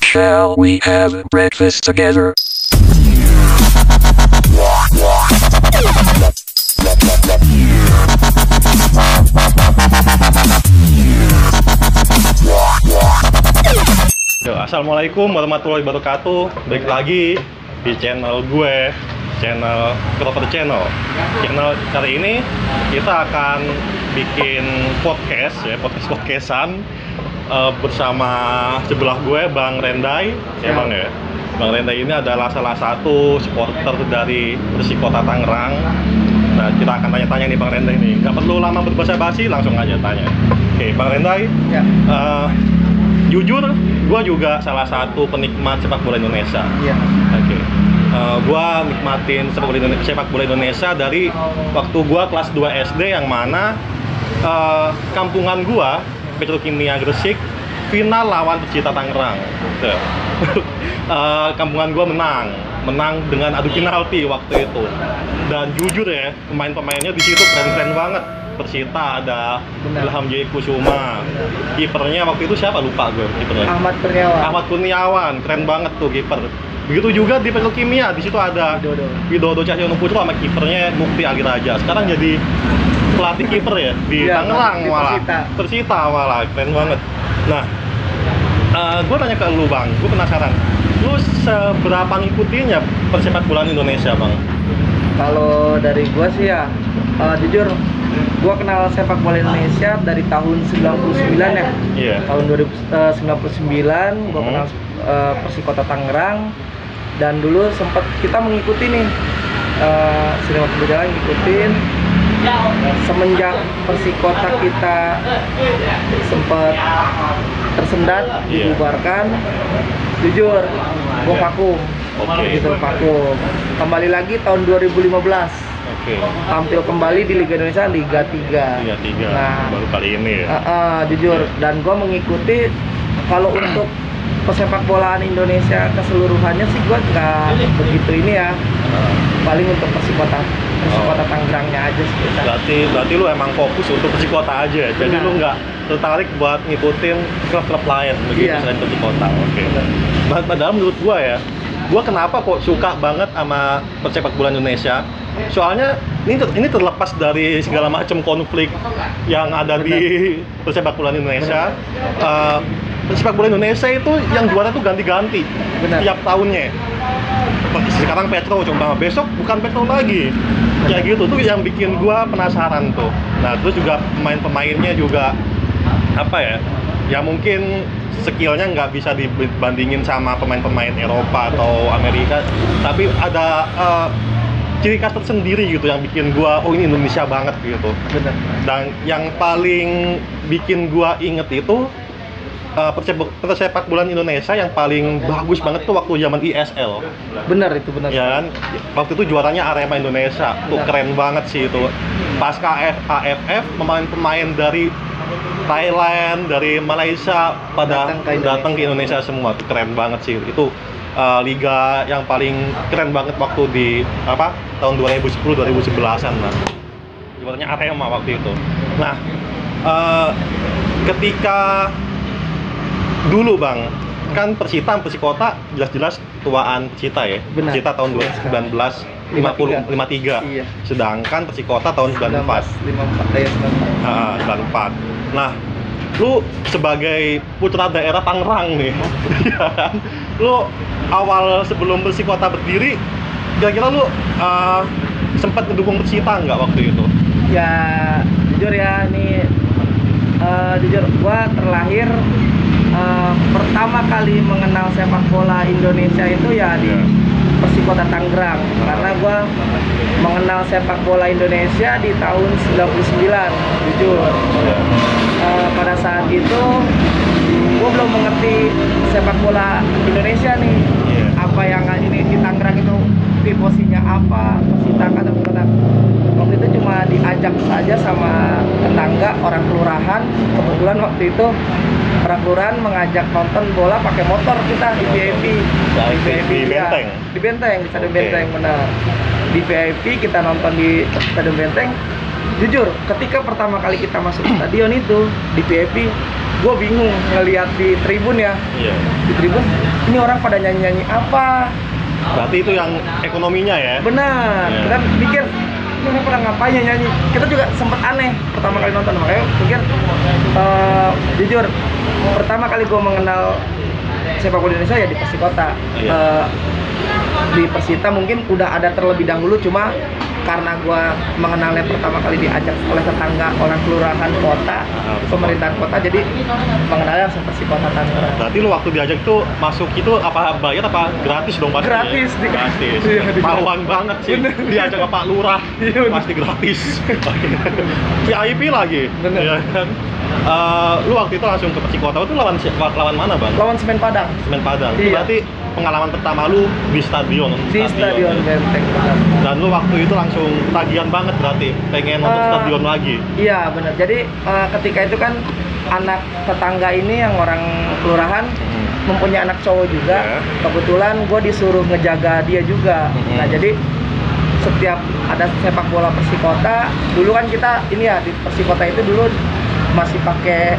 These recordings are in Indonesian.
Shall we have breakfast together? Assalamualaikum warahmatullahi wabarakatuh. Balik lagi di channel gue, channel Kroper Channel. Channel kali ini kita akan bikin podcast ya, podcastan bersama sebelah gue, Bang Rendai. Ya Bang ya. Bang Rendai ini adalah salah satu supporter dari Persikota Tangerang. Nah, kita akan tanya-tanya nih Bang Rendai nih. Gak perlu lama berbahasa basi, langsung aja tanya. Oke, Bang Rendai. Ya. Jujur, gue juga salah satu penikmat sepak bola Indonesia. Iya. Oke. Gue nikmatin sepak bola Indonesia dari waktu gue kelas 2 SD, yang mana kampungan gue, Petrokimia Gresik, final lawan Persita Tangerang. Kampungan gue menang dengan adu penalti waktu itu. Dan jujur ya, pemain-pemainnya di situ keren-keren banget. Persita ada Ilham J. Kusuma, kipernya waktu itu siapa, lupa gue kipernya. Ahmad Kurniawan, keren banget tuh kiper. Begitu juga di Petrokimia, di situ ada Widodo Cahyono Putra sama kipernya Mukti Agiraja. Sekarang jadi pelatih kiper ya di Tangerang malah. Persita malah, keren banget. Nah, gue tanya ke lu Bang, gue penasaran. Lu seberapa ngikutinnya persepak bolaan Indonesia Bang? Kalau dari gue sih ya, jujur gua kenal sepak bola Indonesia dari tahun 99 ya. Yeah. Tahun 99 gua kenal Persikota Tangerang, dan dulu sempat kita mengikuti nih sering waktu berjalan ngikutin. Semenjak Persikota kita sempat tersendat, dibubarkan, jujur gua vakum. Gitu, vakum. Kembali lagi tahun 2015. Tampil kembali di Liga Indonesia Liga 3. Nah, baru kali ini ya. Jujur, dan gue mengikuti. Kalau untuk pesepak bolaan Indonesia keseluruhannya sih gue nggak begitu ini ya. Paling untuk Persikota Tangerangnya aja sih. Berarti lu emang fokus untuk Persikota aja. Jadi lu nggak tertarik buat ngikutin klub-klub lain begitu selain Persikota. Oke. Padahal menurut gue ya, gue kenapa kok suka banget sama persepak bola Indonesia? Soalnya ini terlepas dari segala macam konflik yang ada di persepak bola Indonesia. Persepak bola Indonesia itu yang juara tuh ganti-ganti tiap tahunnya. Sekarang Petro, coba besok bukan Petro lagi. Kayak gitu tuh yang bikin gua penasaran tuh. Nah, terus juga pemain-pemainnya juga apa ya? Ya mungkin skillnya nggak bisa dibandingin sama pemain-pemain Eropa atau Amerika, tapi ada ciri khas tersendiri gitu yang bikin gua, oh ini Indonesia banget gitu. Bener. Dan yang paling bikin gua inget itu persepak bolaan Indonesia yang paling bagus banget tuh waktu zaman ISL. Bener, itu bener. Ya kan? Waktu itu juaranya Arema Indonesia. Tuh keren banget sih itu. Pasca AFF, pemain-pemain dari Thailand, dari Malaysia pada datang ke Indonesia semua. Tuh keren banget sih. Itu liga yang paling keren banget waktu di tahun 2010-2011an lah. Juaranya Arema waktu itu. Nah, ketika dulu Bang, kan Persikota jelas-jelas tuaan Persita ya. Benar. Persita tahun 1953. Iya. Sedangkan Persikota tahun 94. 94. Nah, lu sebagai putra daerah Tangerang nih, lu awal sebelum Persikota berdiri, kira-kira lu sempat mendukung Persita nggak waktu itu? Ya, jujur ya, ini jujur gua terlahir pertama kali mengenal sepak bola Indonesia itu ya di Persikota Tangerang, karena gua mengenal sepak bola Indonesia di tahun 99, jujur. Pada saat itu gue belum mengerti sepak bola Indonesia nih. Apa yang ini di Tangerang itu posisinya apa, Persita atau Persita. Waktu itu cuma diajak saja sama tetangga orang kelurahan. Kebetulan waktu itu orang kelurahan mengajak nonton bola pakai motor, kita di VIP. Di Benteng. Di Benteng, di Stadion Benteng, benar. Di VIP kita nonton di Stadion Benteng. Jujur, ketika pertama kali kita masuk ke stadion itu di VIP, gue bingung ngelihat di tribun ya. Iya. Di tribun, ini orang pada nyanyi-nyanyi apa? Berarti itu yang ekonominya ya? Benar. Iya. Kita pikir ini orang pada ngapain ya nyanyi? Kita juga sempat aneh pertama kali nonton, makanya pikir jujur pertama kali gue mengenal sepak bola Indonesia ya di Persikota. Iya. Di Persita mungkin udah ada terlebih dahulu, cuma karena gue mengenalnya pertama kali diajak oleh tetangga, orang kelurahan kota, pemerintahan kota, jadi mengenalnya sama Persikota Tangerang. Berarti lu waktu diajak tuh masuk itu apa bayar apa gratis dong pasti? Gratis. Ya? Gratis. Iya, Pahlawan banget sih. Bener. Diajak ke Pak Lurah, Iya, bener. pasti gratis. VIP lagi. Bener. Ya kan? Lu waktu itu langsung ke Persikota itu lawan mana, Bang? Lawan Semen Padang. Semen Padang. Iya. Berarti pengalaman pertama lu di stadion. Di Stadion Benteng. Dan lu waktu itu langsung tagihan banget berarti pengen nonton stadion lagi. Iya benar. Jadi ketika itu kan anak tetangga ini yang orang kelurahan mempunyai anak cowok juga. Yeah. Kebetulan gue disuruh ngejaga dia juga. Nah jadi setiap ada sepak bola Persikota, dulu kan kita ini ya di Persikota itu dulu masih pakai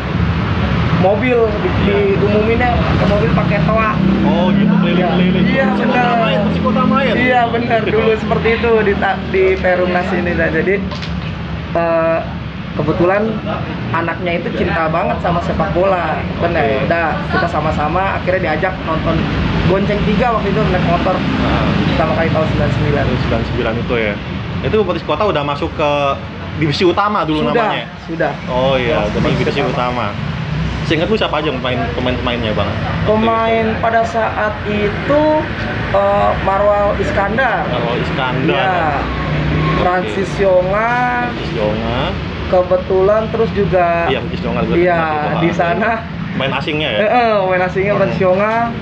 mobil diumuminnya pakai mobil pakai toa. Oh gitu, keliling-keliling. Iya benar. Persikota main. Iya benar, dulu seperti itu di Perumnas ini. Nah, jadi kebetulan anaknya itu cinta banget sama sepak bola. Benar. Oke. Udah kita sama-sama akhirnya diajak nonton Gonceng 3 waktu itu naik motor. Pertama kali tahun 99. 99 itu ya. Itu Persikota udah masuk ke divisi utama dulu namanya. Sudah. Oh iya, Masuk jadi divisi utama. utama. Seingat lu siapa aja pemain-pemainnya, Bang? Pemain pada saat itu Marwal Iskandar. Kalau Iskandar. Iya. Francis Yonga. Francis Yonga. Kebetulan terus juga Iya, Francis Yonga. Iya, di sana main asingnya ya? main asingnya Francis Yonga.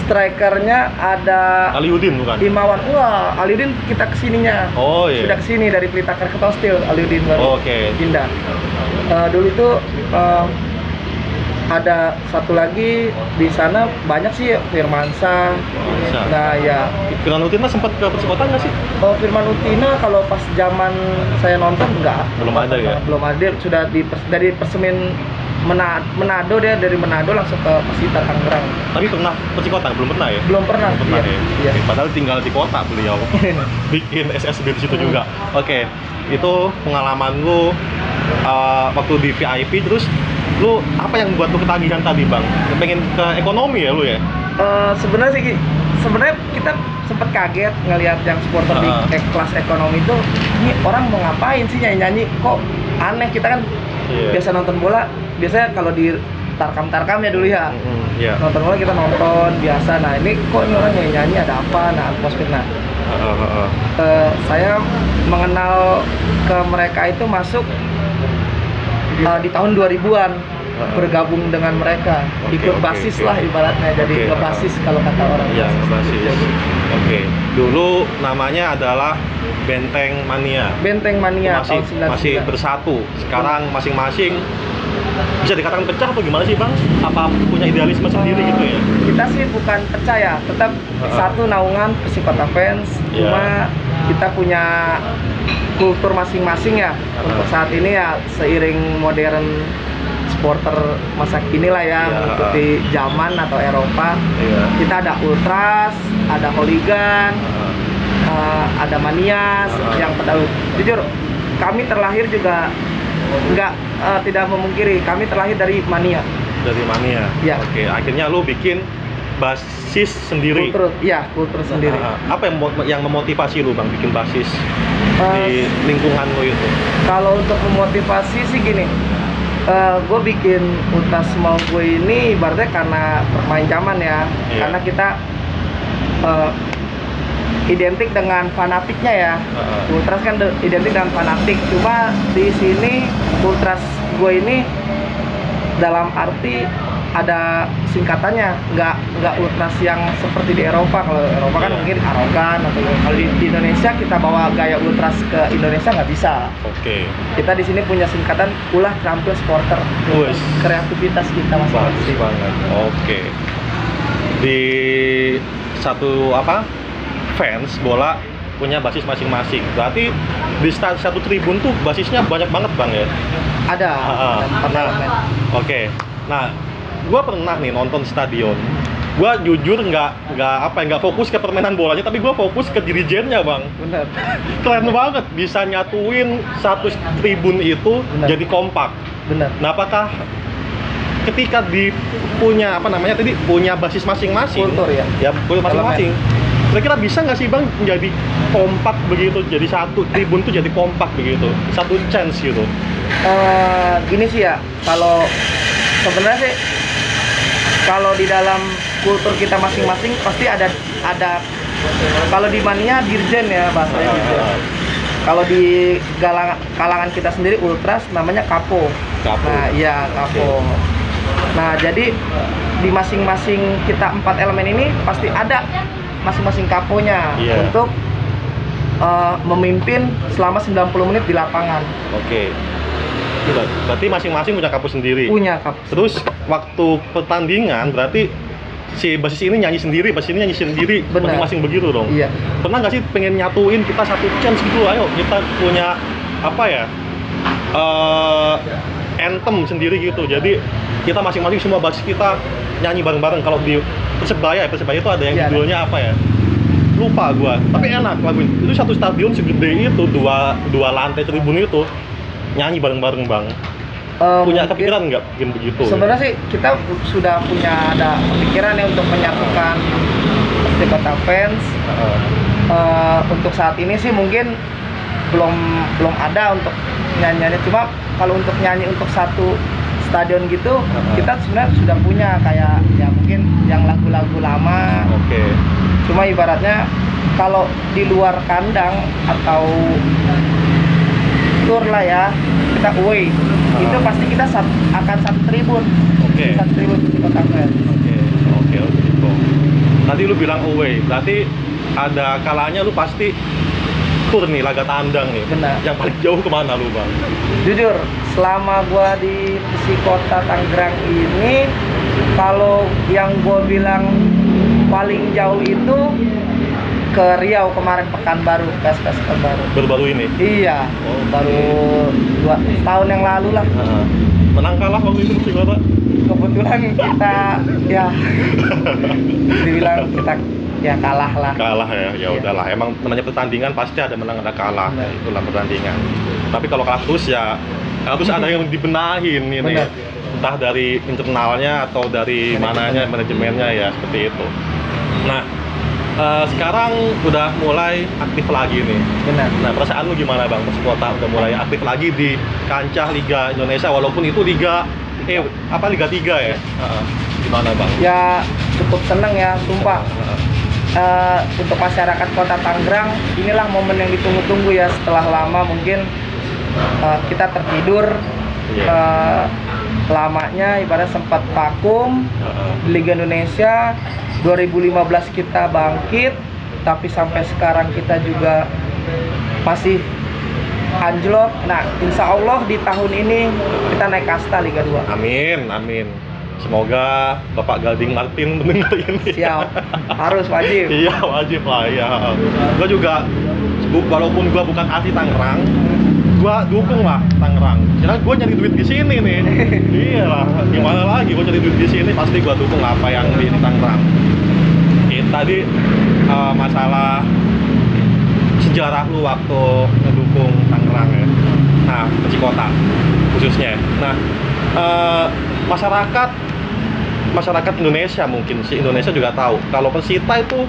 Strikernya ada Aliudin bukan? Imawan. Wah, Aliudin kita kesininya. Oh iya. Sudah kesini dari Pelita Krakatau Steel, Aliudin baru. Oke. Pindah. Dulu itu ada satu lagi di sana banyak sih Firmansyah. Nah ya. Firman Utina sempat ke Persikota nggak sih? Firman Utina kalau pas zaman saya nonton enggak. Belum ada ya? Belum ada. Sudah dari Persemen Manado, dia dari Manado langsung ke Persita Tangerang. Tapi pernah Persikota? Belum pernah ya? Belum pernah. Belum pernah Iya. ya? Iya. Oke, padahal tinggal di kota beliau. Bikin SSB di situ juga. Oke, itu pengalaman lu waktu di VIP, terus lu apa yang buat lu ketagihan tadi, Bang? Pengen ke ekonomi ya lu ya? Sebenarnya kita sempat kaget ngelihat yang supporter di kelas ekonomi itu, ini orang mau ngapain sih nyanyi-nyanyi, kok aneh. Kita kan biasa nonton bola, biasanya kalau di tarkam ya dulu ya, nonton bola kita nonton biasa. Nah ini kok ini orang nyanyi-nyanyi, ada apa? Nah atmosfer. Nah saya mengenal ke mereka itu masuk di tahun 2000-an. Bergabung dengan mereka, ikut basis lah ibaratnya, jadi ngebasis kalau kata orang. Iya, ngebasis. Oke. Dulu namanya adalah Benteng Mania. Benteng Mania masih, tahun 99. masih bersatu. Sekarang masing-masing bisa dikatakan pecah atau gimana sih, Bang? Apa punya idealisme sendiri gitu ya? Kita sih bukan pecah ya, tetap satu naungan Persikota fans. Cuma kita punya kultur masing-masing ya. Untuk saat ini ya seiring modern supporter masa kini lah ya, mengikuti zaman atau Eropa. Kita ada Ultras, ada Hooligan, ada Manias yang pedal. Jujur, kami terlahir juga tidak memungkiri, kami terlahir dari Mania. Dari Mania. Ya. Oke, akhirnya lu bikin basis sendiri. Kultur sendiri. Apa yang memotivasi lu, Bang, bikin basis di lingkungan lu itu? Kalau untuk memotivasi sih gini, gue bikin Ultras mau gue ini ibaratnya karena permain zaman ya. Karena kita identik dengan fanatiknya ya. Ultras kan identik dengan fanatik. Cuma di sini Ultras gue ini dalam arti ada singkatannya, nggak Ultras yang seperti di Eropa. Kalau Eropa kan mungkin arogan, atau kalau di Indonesia kita bawa gaya Ultras ke Indonesia nggak bisa. Oke. Kita di sini punya singkatan ulah terampil supporter. Kreativitas kita masing-masing. Banget. Oke. Di satu fans bola punya basis masing-masing. Berarti di satu tribun tuh basisnya banyak banget Bang ya? Ada empat Nah, elemen. oke. Nah, gua pernah nih nonton stadion. Gua jujur nggak fokus ke permainan bolanya, tapi gua fokus ke dirijennya Bang. Bener. Keren banget, bisa nyatuin satu tribun itu Benar. jadi kompak. Bener. Nah, apakah ketika punya punya basis masing-masing, Kultur ya? Ya, kultur masing-masing. Kira-kira bisa nggak sih Bang menjadi kompak begitu, jadi satu tribun tuh jadi kompak begitu, satu chance gitu? Gini sih ya, kalau sebenarnya sih kalau di dalam kultur kita masing-masing pasti ada kalau di mania dirjen ya bahasanya dirjen. Kalau di kalangan kita sendiri ultras namanya kapo. Nah, iya kapo. Nah, jadi di masing-masing kita 4 elemen ini pasti ada masing-masing kaponya untuk memimpin selama 90 menit di lapangan. Oke. Berarti masing-masing punya kapo sendiri. Punya kapo. Terus waktu pertandingan berarti si basis ini nyanyi sendiri, basis ini nyanyi sendiri, masing-masing begitu dong. Iya. Pernah nggak sih pengen nyatuin kita satu chance gitu? Ayo kita punya apa ya? Anthem sendiri gitu. Jadi kita masing-masing semua basis kita nyanyi bareng-bareng. Kalau di Persebaya itu ada yang judulnya apa ya? Lupa gua. Tapi enak lagu itu. Satu stadion segede itu, dua lantai tribun itu nyanyi bareng-bareng Bang. Punya kepikiran nggak bikin begitu? Sebenarnya sih kita sudah punya ada pikiran ya untuk menyatukan Persipota fans. Untuk saat ini sih mungkin belum ada untuk nyanyiannya. Cuma kalau untuk nyanyi untuk satu stadion gitu, kita sebenarnya sudah punya kayak ya mungkin yang lagu-lagu lama. Oke. Cuma ibaratnya kalau di luar kandang atau tour lah ya, kita away itu pasti kita akan satu tribun. Satu tribun di Kota Fans. Oke gitu. Tadi lu bilang away, berarti ada kalanya lu pasti tur nih, laga tandang nih. Benar. Yang paling jauh kemana lu Bang? Jujur, selama gua di Persipota Tangerang ini, kalau yang gua bilang paling jauh itu ke Riau kemarin, Pekanbaru, PSPS Pekanbaru. Baru-baru ini? Iya, baru 2 tahun yang lalu lah. Menang kalah waktu itu Persipota? Kebetulan kita ya dibilang kita ya kalah lah. Kalah ya udahlah. Emang namanya pertandingan pasti ada menang ada kalah. Benar. Itulah pertandingan. Tapi kalau kalah terus ya harus ada yang dibenahin ini. Benar. Entah dari internalnya atau dari mananya, manajemennya ya seperti itu. Nah, sekarang udah mulai aktif lagi nih. Benar. Nah, perasaan lu gimana Bang? Persipota udah mulai aktif lagi di kancah Liga Indonesia walaupun itu Liga 3 ya? Gimana Bang? Ya cukup seneng ya, sumpah. Untuk masyarakat Kota Tangerang, inilah momen yang ditunggu-tunggu ya setelah lama mungkin kita tertidur. Lamanya ibarat sempat vakum di Liga Indonesia. 2015 kita bangkit, tapi sampai sekarang kita juga masih anjlok. Nah, insya Allah di tahun ini kita naik kasta Liga 2. Amin. Semoga Bapak Gading Martin mendengar ini. Siap, harus wajib. Iya, wajib lah ya. Gua juga, walaupun gua bukan asli Tangerang, gua dukung lah Tangerang. Karena gua nyari duit di sini nih. Iya lah, gimana lagi? Gua nyari duit di sini pasti gua dukung apa yang di Tangerang. Tadi masalah sejarah lu waktu ngedukung Tangerang ya. Nah, Persipota khususnya. Nah, masyarakat Indonesia mungkin si Indonesia juga tahu kalau Persita itu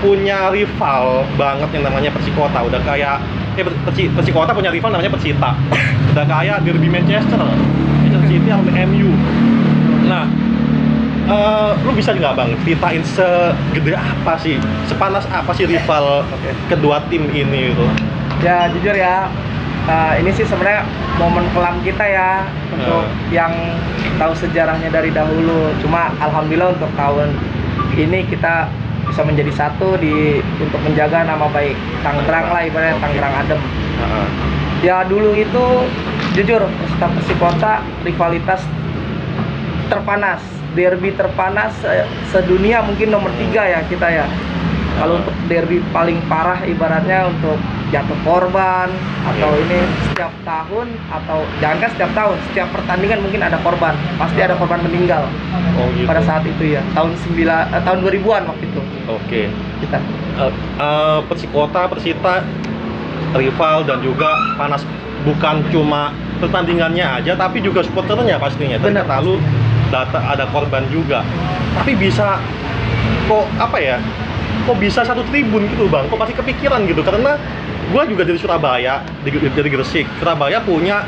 punya rival banget yang namanya Persipota. Udah kayak Persipota punya rival namanya Persita. Udah kayak derby Manchester City sama MU. Nah, lu bisa nggak Bang ceritain segede apa sih, sepanas apa sih rival kedua tim ini gitu? Ya jujur ya, ini sih sebenarnya momen kelam kita ya untuk yang tahu sejarahnya dari dahulu. Cuma alhamdulillah untuk tahun ini kita bisa menjadi satu untuk menjaga nama baik Tangerang lah, ibaratnya Tangerang adem. Ya dulu itu jujur Persipota rivalitas terpanas, derby terpanas sedunia mungkin nomor 3 ya kita ya. Kalau untuk derby paling parah ibaratnya untuk jatuh korban atau ini setiap tahun, atau jangankan setiap tahun, setiap pertandingan mungkin ada korban, pasti ada korban meninggal. Oh gitu. Pada saat itu ya, tahun 2000-an waktu itu. Oke. Kita Persikota, Persita, rival dan juga panas, bukan cuma pertandingannya aja, tapi juga supporternya pastinya. Tadi Benar. kata lu ada korban juga. Tapi bisa kok apa ya? Kok bisa satu tribun gitu bang? Kok pasti kepikiran gitu? Karena gua juga dari Surabaya, dari Gresik. Surabaya punya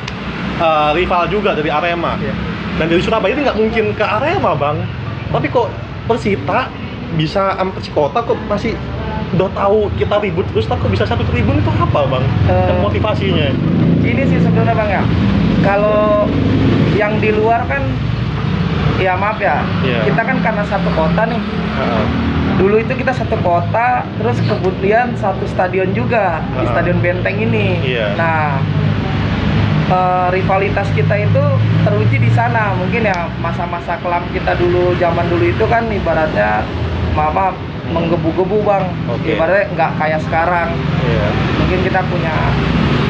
rival juga dari Arema. Iya. Dan dari Surabaya itu nggak mungkin ke Arema bang. Tapi kok Persita bisa sama Persikota kok masih udah tahu kita ribut terus, kok bisa satu tribun itu apa bang? Dan motivasinya? Ini sih sebenarnya bang ya, kalau yang di luar kan ya maaf ya, kita kan karena satu kota nih. Dulu itu kita satu kota, terus kemudian satu stadion juga di Stadion Benteng ini. Nah, rivalitas kita itu teruji di sana. Mungkin ya masa-masa kelam kita dulu, zaman dulu itu kan ibaratnya maaf menggebu-gebu bang. Ibaratnya nggak kayak sekarang. Mungkin kita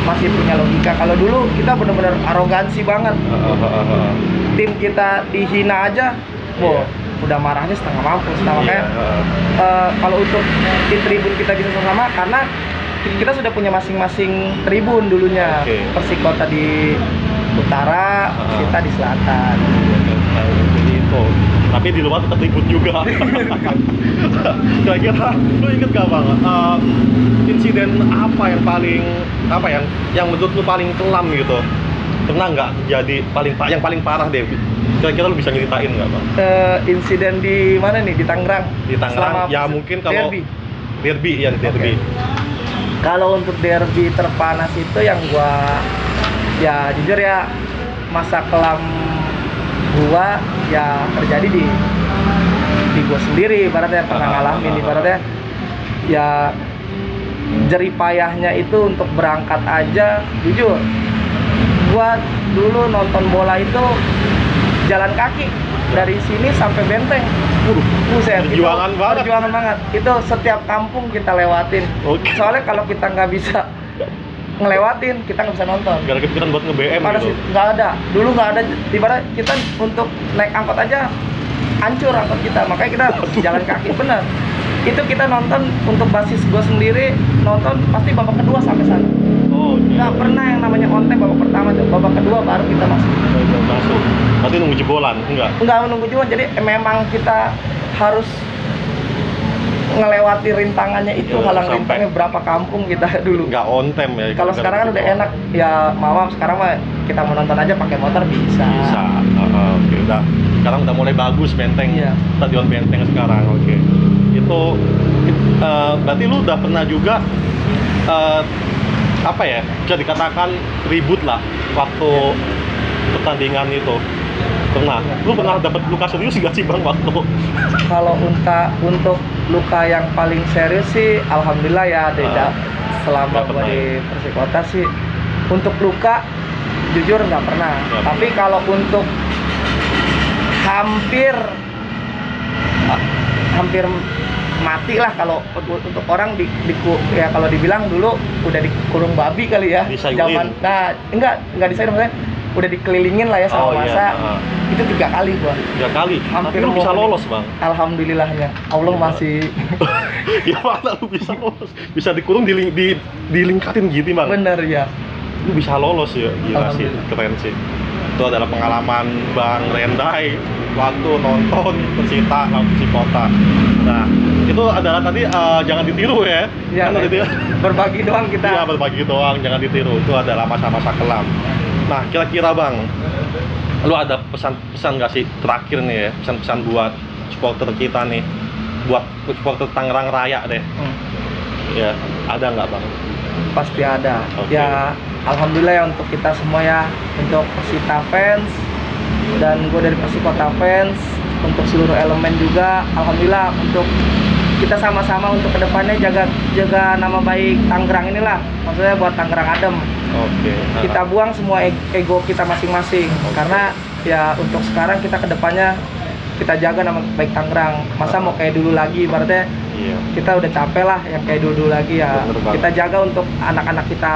masih punya logika. Kalau dulu kita benar-benar arogansi banget. Tim kita dihina aja, udah marahnya setengah mampus. Nah, makanya kalau untuk di tribun kita bisa sama, karena kita sudah punya masing-masing tribun dulunya. Persikota di utara, kita di selatan. Jadi itu. Tapi di luar tetap ribut juga. Kira-kira lu inget gak bang? Insiden apa yang menurut lu paling kelam gitu? Pernah nggak jadi yang paling parah deh? Kira-kira lu bisa nyeritain nggak bang? Insiden di mana nih? Di Tangerang? Di Tangerang, ya mungkin kalau derby. Kalau untuk derby terpanas itu yang gua, ya jujur ya, masa kelam gua ya terjadi di gua sendiri, ibaratnya pernah ngalamin, ibaratnya ya jerih payahnya itu untuk berangkat aja. Jujur, gua dulu nonton bola itu jalan kaki dari sini sampai Benteng. Buset, perjuangan banget. Itu setiap kampung kita lewatin. Soalnya kalau kita nggak bisa ngelewatin, kita nggak bisa nonton. Gak ada kepikiran buat nge-BM gitu? Nggak ada. Dulu nggak ada. Ibarat kita untuk naik angkot aja hancur angkot kita. Makanya kita jalan kaki, bener. Itu kita nonton untuk basis gue sendiri, nonton pasti babak kedua sampai sana. Nggak pernah yang namanya on time babak pertama tuh. Babak kedua baru kita masuk. Berarti nunggu jebolan? Enggak nunggu jebolan. Jadi memang kita harus ngelewati rintangannya itu, halang rintangnya berapa kampung kita dulu. Nggak on time ya? Kalau sekarang kan udah enak ya, maaf sekarang mah kita mau nonton aja pakai motor bisa. Oke, udah. Sekarang udah mulai bagus Benteng, Stadion Benteng sekarang. Itu berarti lu udah pernah juga bisa dikatakan ribut lah waktu pertandingan itu. Pernah? Lu pernah dapat luka serius nggak sih bang waktu? Kalau untuk luka yang paling serius sih, alhamdulillah ya tidak. Selama gue di Persikota sih, untuk luka jujur nggak pernah. Tapi kalau untuk hampir mati lah, kalau untuk orang ya kalau dibilang dulu udah dikurung babi kali ya. Zaman, nah enggak disayang, maksudnya udah dikelilingin lah ya sama masa. Itu 3 kali gua. 3 kali? Hampir lu bisa lolos bang? Alhamdulillahnya, Allah masih. Ya mana lu bisa lolos? Bisa dikurung, dilingkarin gitu bang? Bener ya. Lu bisa lolos ya, gila sih, keren sih. Itu adalah pengalaman Bang Rendai waktu nonton Persita lawan Persikota. Nah, itu adalah tadi jangan ditiru ya. Iya, berbagi doang kita. Iya, berbagi doang, jangan ditiru. Itu adalah masa-masa kelam. Nah, kira-kira Bang, lu ada pesan-pesan nggak sih terakhir nih ya, pesan-pesan buat supporter kita nih, buat supporter Tangerang Raya deh? Ya, ada nggak Bang? Pasti ada. Ya, alhamdulillah ya untuk kita semua ya, untuk Persita fans dan gue dari Persikota fans, untuk seluruh elemen juga, alhamdulillah untuk kita sama-sama untuk kedepannya jaga nama baik Tangerang inilah, maksudnya buat Tangerang adem. Kita buang semua ego kita masing-masing, karena ya untuk sekarang kita kedepannya kita jaga nama baik Tangerang. Masa mau kayak dulu lagi, berarti Iya. Kita udah capek lah yang kayak dulu lagi ya. Bener banget. Kita jaga untuk anak-anak kita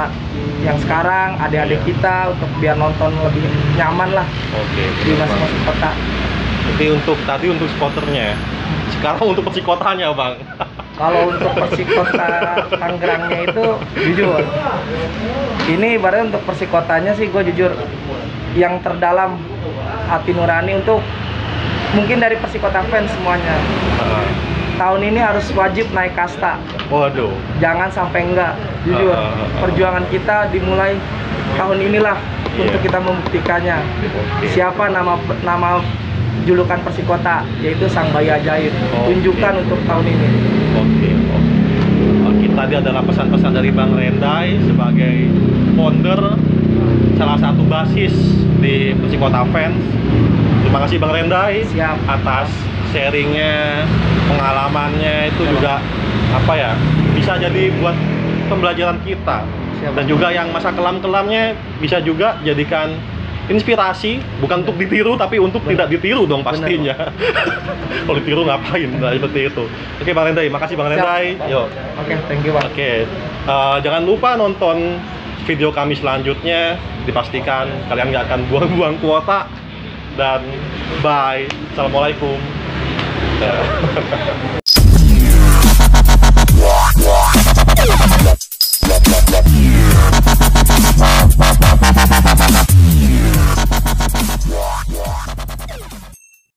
yang sekarang, adik-adik Iya. kita untuk biar nonton lebih nyaman lah Oke. di masing-masing kota. Jadi untuk supporternya. Sekarang untuk persikotanya, Bang. Kalau untuk Persikota Tangerangnya itu jujur, ini ibaratnya untuk Persikotanya sih gue jujur yang terdalam hati nurani untuk mungkin dari Persikota fans semuanya. Heeh. Tahun ini harus wajib naik kasta, Waduh. jangan sampai enggak. Jujur, perjuangan kita dimulai tahun inilah untuk Iya. kita membuktikannya. Oke. Siapa nama julukan Persikota, yaitu Sang Bayi Ajaib. Oke. Tunjukkan untuk tahun ini. Oke. Oke, tadi adalah pesan-pesan dari Bang Rendai sebagai founder, salah satu basis di Persikota Fans. Terima kasih Bang Rendai. Siap. Atas sharingnya, pengalamannya itu juga apa ya, bisa jadi buat pembelajaran kita. Siap. Dan juga yang masa kelam-kelamnya bisa juga jadikan inspirasi, bukan untuk ditiru tapi untuk tidak ditiru dong pastinya. Kalau ditiru ngapain? Nah, seperti itu. Oke Bang Rendai, makasih Bang Rendai. Yuk. Oke, thank you Bang. Oke, jangan lupa nonton video kami selanjutnya. Dipastikan kalian nggak akan buang-buang kuota. Dan bye. Assalamualaikum.